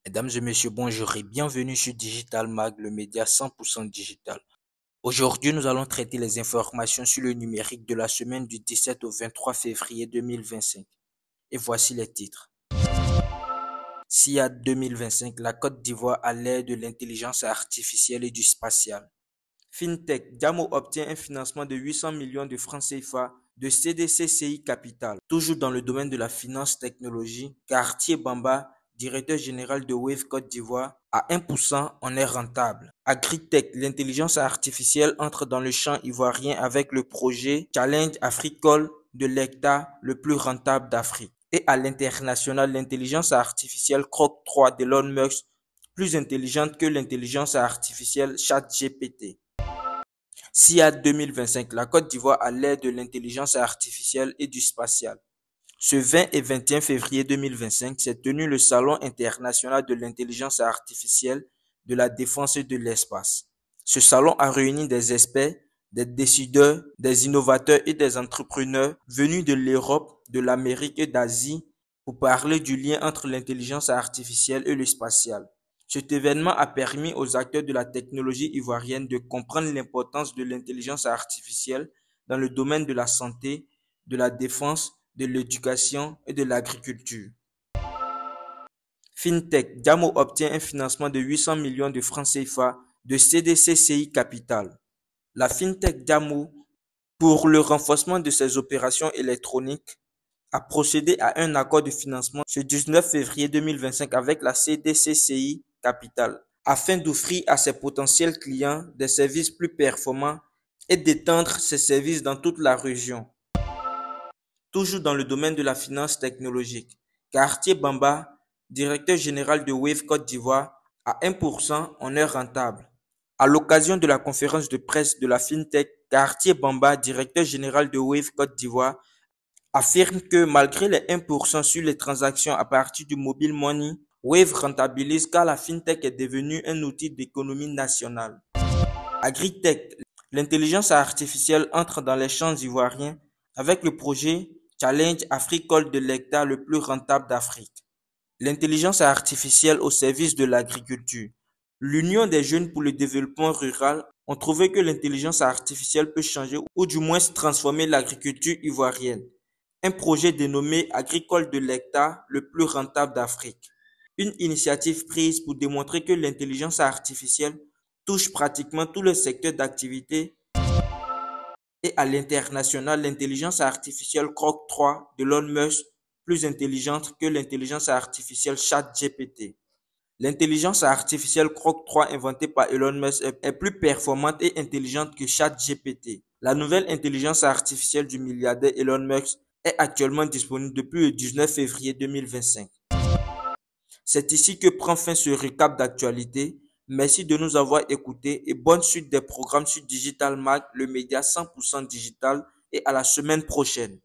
Mesdames et messieurs, bonjour et bienvenue sur Digital Mag, le média 100% digital. Aujourd'hui, nous allons traiter les informations sur le numérique de la semaine du 17 au 23 février 2025. Et voici les titres. SIA 2025, la Côte d'Ivoire à l'ère de l'intelligence artificielle et du spatial. FinTech, Diamo obtient un financement de 800 millions de francs CFA de CDCCI Capital. Toujours dans le domaine de la finance technologie, Cartier Bamba, directeur général de Wave Côte d'Ivoire, à 1% en est rentable. Agritech, l'intelligence artificielle entre dans le champ ivoirien avec le projet Challenge Africole de l'hectare le plus rentable d'Afrique. Et à l'international, l'intelligence artificielle Grok 3 d'Elon Musk, plus intelligente que l'intelligence artificielle ChatGPT. SIA 2025, la Côte d'Ivoire à l'ère de l'intelligence artificielle et du spatial. Ce 20 et 21 février 2025 s'est tenu le Salon international de l'intelligence artificielle, de la défense et de l'espace. Ce salon a réuni des experts, des décideurs, des innovateurs et des entrepreneurs venus de l'Europe, de l'Amérique et d'Asie pour parler du lien entre l'intelligence artificielle et le spatial. Cet événement a permis aux acteurs de la technologie ivoirienne de comprendre l'importance de l'intelligence artificielle dans le domaine de la santé, de la défense, de l'éducation et de l'agriculture. FinTech, Diamo obtient un financement de 800 millions de francs CFA de CDCCI Capital. La FinTech Diamo, pour le renforcement de ses opérations électroniques, a procédé à un accord de financement ce 19 février 2025 avec la CDCCI Capital afin d'offrir à ses potentiels clients des services plus performants et d'étendre ces services dans toute la région. Toujours dans le domaine de la finance technologique, Cartier Bamba, directeur général de Wave Côte d'Ivoire, à 1% en est rentable. À l'occasion de la conférence de presse de la FinTech, Cartier Bamba, directeur général de Wave Côte d'Ivoire, affirme que malgré les 1% sur les transactions à partir du mobile money, Wave rentabilise car la FinTech est devenue un outil d'économie nationale. Agritech, l'intelligence artificielle entre dans les champs ivoiriens avec le projet Challenge Africole de l'hectare le plus rentable d'Afrique. L'intelligence artificielle au service de l'agriculture. L'Union des jeunes pour le développement rural ont trouvé que l'intelligence artificielle peut changer ou du moins transformer l'agriculture ivoirienne. Un projet dénommé Agricole de l'hectare le plus rentable d'Afrique. Une initiative prise pour démontrer que l'intelligence artificielle touche pratiquement tous les secteurs d'activité. Et à l'international, l'intelligence artificielle Grok 3 d'Elon Musk, plus intelligente que l'intelligence artificielle ChatGPT. L'intelligence artificielle Grok 3 inventée par Elon Musk est plus performante et intelligente que ChatGPT. La nouvelle intelligence artificielle du milliardaire Elon Musk est actuellement disponible depuis le 19 février 2025. C'est ici que prend fin ce récap d'actualité. Merci de nous avoir écoutés et bonne suite des programmes sur Digital Mag, le média 100% digital, et à la semaine prochaine.